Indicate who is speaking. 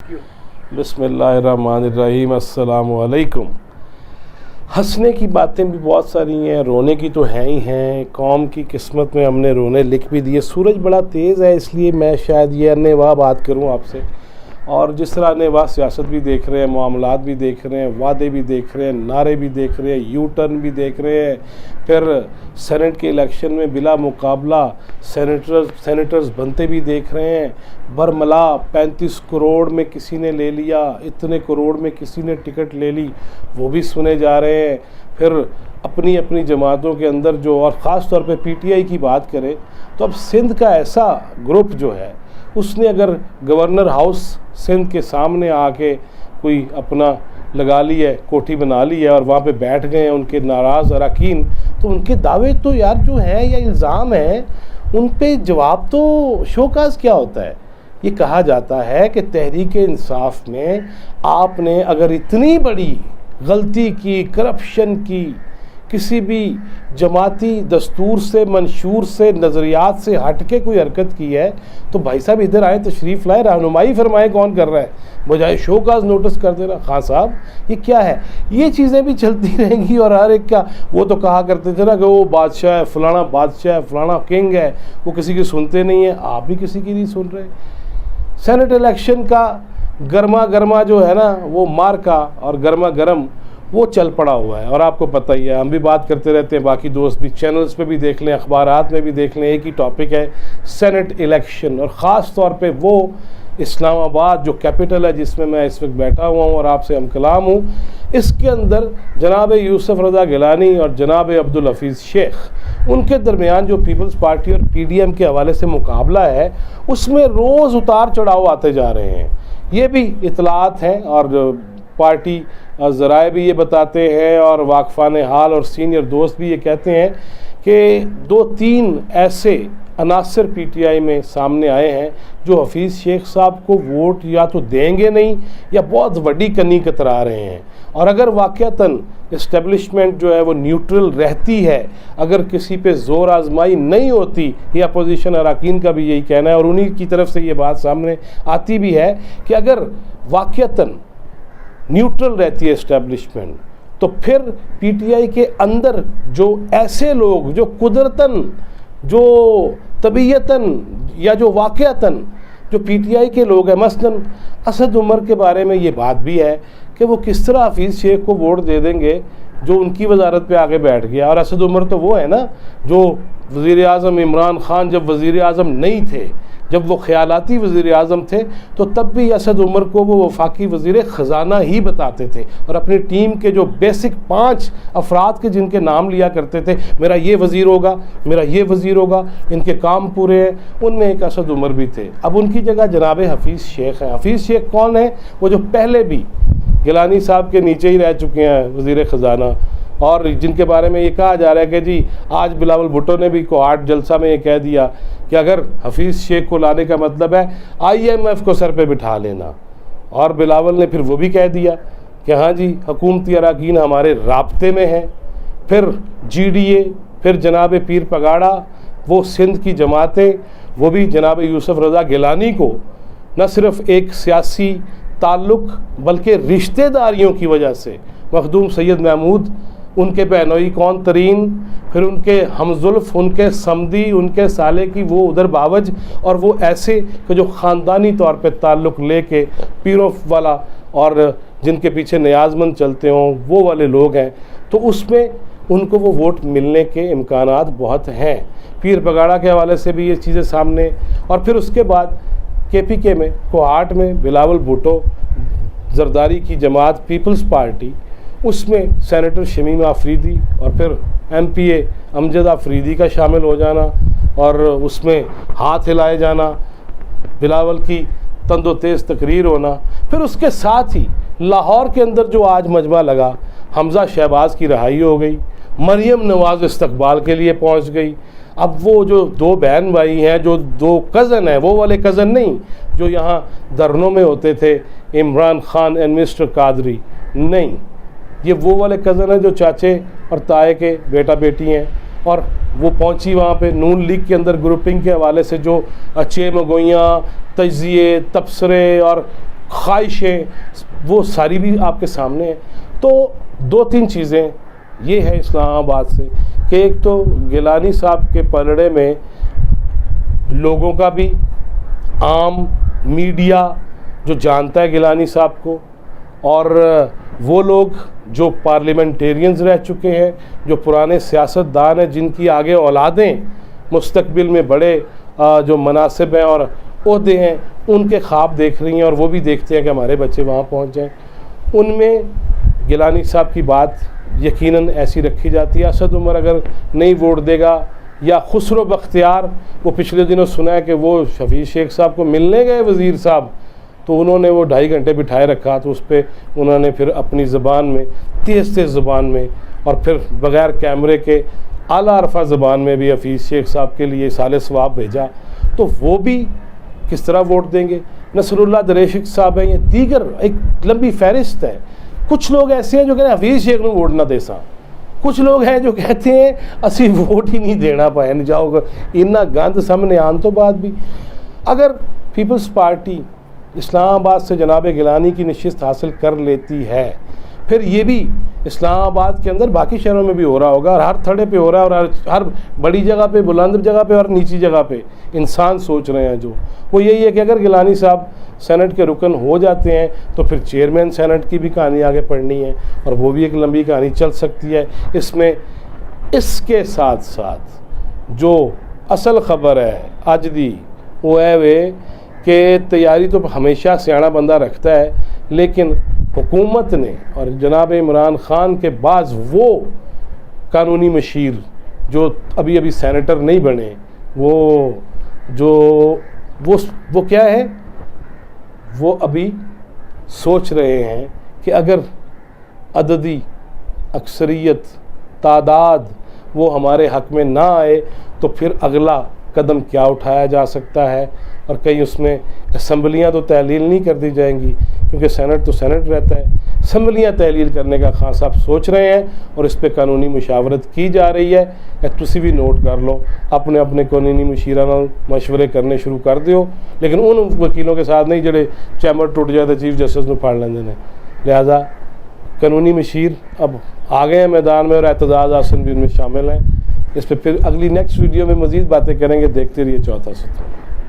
Speaker 1: بسم اللہ الرحمن الرحیم، السلام علیکم۔ ہنسنے کی باتیں بھی بہت ساری ہیں، رونے کی تو ہیں ہی ہیں۔ قوم کی قسمت میں ہم نے رونے لکھ بھی دیے۔ سورج بڑا تیز ہے، اس لیے میں شاید یہ انواع بات کروں آپ سے، اور جس طرح انواع سیاست بھی دیکھ رہے ہیں، معاملات بھی دیکھ رہے ہیں، وعدے بھی دیکھ رہے ہیں، نعرے بھی دیکھ رہے ہیں، یو ٹرن بھی دیکھ رہے ہیں، پھر سینٹ کے الیکشن میں بلا مقابلہ سینیٹرز بنتے بھی دیکھ رہے ہیں۔ برملا 35 کروڑ میں کسی نے لے لیا، اتنے کروڑ میں کسی نے ٹکٹ لے لی، وہ بھی سنے جا رہے ہیں۔ پھر اپنی اپنی جماعتوں کے اندر جو، اور خاص طور پہ پی ٹی آئی کی بات کریں تو اب سندھ کا ایسا گروپ جو ہے، اس نے اگر گورنر ہاؤس سندھ کے سامنے آ کے کوئی اپنا لگا لی ہے، کوٹھی بنا لی ہے اور وہاں پہ بیٹھ گئے ہیں ان کے ناراض اراکین، تو ان کے دعوے تو یار جو ہیں یا الزام ہیں ان پہ جواب تو شوکاز کیا ہوتا ہے۔ یہ کہا جاتا ہے کہ تحریک انصاف میں آپ نے اگر اتنی بڑی غلطی کی، کرپشن کی، کسی بھی جماعتی دستور سے، منشور سے، نظریات سے ہٹ کے کوئی حرکت کی ہے تو بھائی صاحب ادھر آئیں، تشریف لائیں، رہنمائی فرمائیں کون کر رہا ہے، بجائے شو کاز نوٹس کر دینا۔ خان صاحب یہ کیا ہے؟ یہ چیزیں بھی چلتی رہیں گی، اور ہر ایک کا وہ تو کہا کرتے تھے نا کہ وہ بادشاہ ہے، فلانا بادشاہ ہے، فلانا کنگ ہے، وہ کسی کی سنتے نہیں ہیں۔ آپ بھی کسی کی نہیں سن رہے۔ سینٹ الیکشن کا گرما جو ہے نا، وہ مارکا اور گرما گرم وہ چل پڑا ہوا ہے، اور آپ کو پتہ ہی ہے، ہم بھی بات کرتے رہتے ہیں، باقی دوست بھی چینلز پہ بھی دیکھ لیں، اخبارات میں بھی دیکھ لیں، ایک ہی ٹاپک ہے سینٹ الیکشن، اور خاص طور پہ وہ اسلام آباد جو کیپٹل ہے جس میں میں اس وقت بیٹھا ہوا ہوں اور آپ سے ہم کلام ہوں، اس کے اندر جناب یوسف رضا گیلانی اور جناب عبدالحفیظ شیخ، ان کے درمیان جو پیپلز پارٹی اور پی ڈی ایم کے حوالے سے مقابلہ ہے، اس میں روز اتار چڑھاؤ آتے جا رہے ہیں۔ یہ بھی اطلاعات ہیں، اور پارٹی ذرائع بھی یہ بتاتے ہیں، اور واقفان حال اور سینئر دوست بھی یہ کہتے ہیں کہ 2-3 ایسے عناصر پی ٹی آئی میں سامنے آئے ہیں جو حفیظ شیخ صاحب کو ووٹ یا تو دیں گے نہیں، یا بہت وڈی کنی کترا رہے ہیں۔ اور اگر واقعتاً اسٹیبلشمنٹ جو ہے وہ نیوٹرل رہتی ہے، اگر کسی پہ زور آزمائی نہیں ہوتی، یہ اپوزیشن اراکین کا بھی یہی کہنا ہے، اور انہی کی طرف سے یہ بات سامنے آتی بھی ہے کہ اگر واقعتاً نیوٹرل رہتی ہے اسٹیبلشمنٹ، تو پھر پی ٹی آئی کے اندر جو ایسے لوگ جو قدرتاً، جو طبیعتاً، یا جو واقعتاً جو پی ٹی آئی کے لوگ ہیں، مثلاً اسد عمر کے بارے میں یہ بات بھی ہے کہ وہ کس طرح حفیظ شیخ کو ووٹ دے دیں گے جو ان کی وزارت پہ آگے بیٹھ گیا۔ اور اسد عمر تو وہ ہے نا جو وزیر اعظم عمران خان جب وزیر اعظم نہیں تھے، جب وہ خیالاتی وزیر اعظم تھے، تو تب بھی اسد عمر کو وہ وفاقی وزیر خزانہ ہی بتاتے تھے، اور اپنی ٹیم کے جو بیسک 5 افراد کے جن کے نام لیا کرتے تھے، میرا یہ وزیر ہوگا، میرا یہ وزیر ہوگا، ان کے کام پورے ہیں، ان میں ایک اسد عمر بھی تھے۔ اب ان کی جگہ جناب حفیظ شیخ ہیں۔ حفیظ شیخ کون ہیں؟ وہ جو پہلے بھی گیلانی صاحب کے نیچے ہی رہ چکے ہیں وزیر خزانہ، اور جن کے بارے میں یہ کہا جا رہا ہے کہ جی آج بلاول بھٹو نے بھی کوہاٹ جلسہ میں یہ کہہ دیا کہ اگر حفیظ شیخ کو لانے کا مطلب ہے آئی ایم ایف کو سر پہ بٹھا لینا، اور بلاول نے پھر وہ بھی کہہ دیا کہ ہاں جی حکومتی اراکین ہمارے رابطے میں ہیں۔ پھر جی ڈی اے، پھر جناب پیر پگاڑا، وہ سندھ کی جماعتیں، وہ بھی جناب یوسف رضا گیلانی کو نہ صرف ایک سیاسی تعلق بلکہ رشتہ داریوں کی وجہ سے، مخدوم سید محمود ان کے بہنوئی کون ترین، پھر ان کے ہمزلف، ان کے سمدی، ان کے سالے کی وہ ادھر باوج، اور وہ ایسے کہ جو خاندانی طور پہ تعلق لے کے پیروں والا اور جن کے پیچھے نیاز مند چلتے ہوں وہ والے لوگ ہیں، تو اس میں ان کو وہ ووٹ ملنے کے امکانات بہت ہیں۔ پیر پگاڑا کے حوالے سے بھی یہ چیزیں سامنے، اور پھر اس کے بعد کے پی کے میں، کوہاٹ میں بلاول بھٹو، زرداری کی جماعت پیپلز پارٹی، اس میں سینیٹر شمیم آفریدی، اور پھر ایم پی اے امجد آفریدی کا شامل ہو جانا، اور اس میں ہاتھ ہلائے جانا، بلاول کی تند و تیز تقریر ہونا۔ پھر اس کے ساتھ ہی لاہور کے اندر جو آج مجمع لگا، حمزہ شہباز کی رہائی ہو گئی، مریم نواز استقبال کے لیے پہنچ گئی۔ اب وہ جو 2 بہن بھائی ہیں، جو 2 کزن ہیں، وہ والے کزن نہیں جو یہاں دھرنوں میں ہوتے تھے، عمران خان اینڈ مسٹر قادری، نہیں، یہ وہ والے کزن ہیں جو چاچے اور تائے کے بیٹا بیٹی ہیں، اور وہ پہنچی وہاں پہ نون لیگ کے اندر گروپنگ کے حوالے سے جو اچھے مگوئیاں، تجزیے، تبصرے اور خواہشیں، وہ ساری بھی آپ کے سامنے ہیں. تو 2-3 چیزیں یہ ہے اسلام آباد سے کہ ایک تو گیلانی صاحب کے پلڑے میں لوگوں کا بھی، عام میڈیا جو جانتا ہے گیلانی صاحب کو، اور وہ لوگ جو پارلیمنٹیرینز رہ چکے ہیں، جو پرانے سیاست دان ہیں، جن کی آگے اولادیں مستقبل میں بڑے جو مناصب ہیں اور عہدے ہیں ان کے خواب دیکھ رہی ہیں، اور وہ بھی دیکھتے ہیں کہ ہمارے بچے وہاں پہنچ جائیں. ان میں گیلانی صاحب کی بات یقیناً ایسی رکھی جاتی ہے. اسد عمر اگر نہیں ووٹ دے گا، یا خسرو بختیار، وہ پچھلے دنوں سنا ہے کہ وہ شفیع شیخ صاحب کو ملنے گئے وزیر صاحب، تو انہوں نے وہ 2.5 گھنٹے بٹھائے رکھا، تو اس پہ انہوں نے پھر اپنی زبان میں تیز زبان میں اور پھر بغیر کیمرے کے اعلیٰ عرفہ زبان میں بھی حفیظ شیخ صاحب کے لیے سال ثواب بھیجا. تو وہ بھی کس طرح ووٹ دیں گے؟ نصر اللہ دریشک صاحب ہیں، یہ دیگر ایک لمبی فہرست ہے. کچھ لوگ ایسے ہیں جو کہتے ہیں حفیظ شیخ نے ووٹ نہ دے سا، کچھ لوگ ہیں جو کہتے ہیں اسی ووٹ ہی نہیں دینا پائے نہیں جاؤ گا. اتنا گند سامنے آن تو بعد بھی اگر پیپلز پارٹی اسلام آباد سے جناب گیلانی کی نشست حاصل کر لیتی ہے، پھر یہ بھی اسلام آباد کے اندر باقی شہروں میں بھی ہو رہا ہوگا، اور ہر تھڑے پہ ہو رہا ہے، اور ہر بڑی جگہ پہ، بلند جگہ پہ اور نیچی جگہ پہ انسان سوچ رہے ہیں جو وہ یہی ہے کہ اگر گیلانی صاحب سینٹ کے رکن ہو جاتے ہیں تو پھر چیئرمین سینٹ کی بھی کہانی آگے پڑھنی ہے، اور وہ بھی ایک لمبی کہانی چل سکتی ہے. اس میں اس کے ساتھ ساتھ جو اصل خبر ہے اج دی وہ ہے کہ تیاری تو ہمیشہ سیاح بندہ رکھتا ہے، لیکن حکومت نے اور جناب عمران خان کے بعض وہ قانونی مشیر جو ابھی سینیٹر نہیں بنے، وہ کیا ہے، وہ ابھی سوچ رہے ہیں کہ اگر عددی اکثریت تعداد وہ ہمارے حق میں نہ آئے تو پھر اگلا قدم کیا اٹھایا جا سکتا ہے. اور کہیں اس میں اسمبلیاں تو تحلیل نہیں کر دی جائیں گی کیونکہ سینٹ تو سینٹ رہتا ہے، اسمبلیاں تحلیل کرنے کا خان صاحب سوچ رہے ہیں، اور اس پہ قانونی مشاورت کی جا رہی ہے. تسی بھی نوٹ کر لو، اپنے قانونی مشیران مشورے کرنے شروع کر دیو، لیکن ان وکیلوں کے ساتھ نہیں جڑے چیمبر ٹوٹ جائے تو چیف جسٹس نو پھاڑ لیندے نے. لہذا قانونی مشیر اب آ گئے ہیں میدان میں، اور اعتزاز احسن بھی ان میں شامل ہیں. اس پہ پھر اگلی نیکسٹ ویڈیو میں مزید باتیں کریں گے. دیکھتے رہیے چوتھا ستون.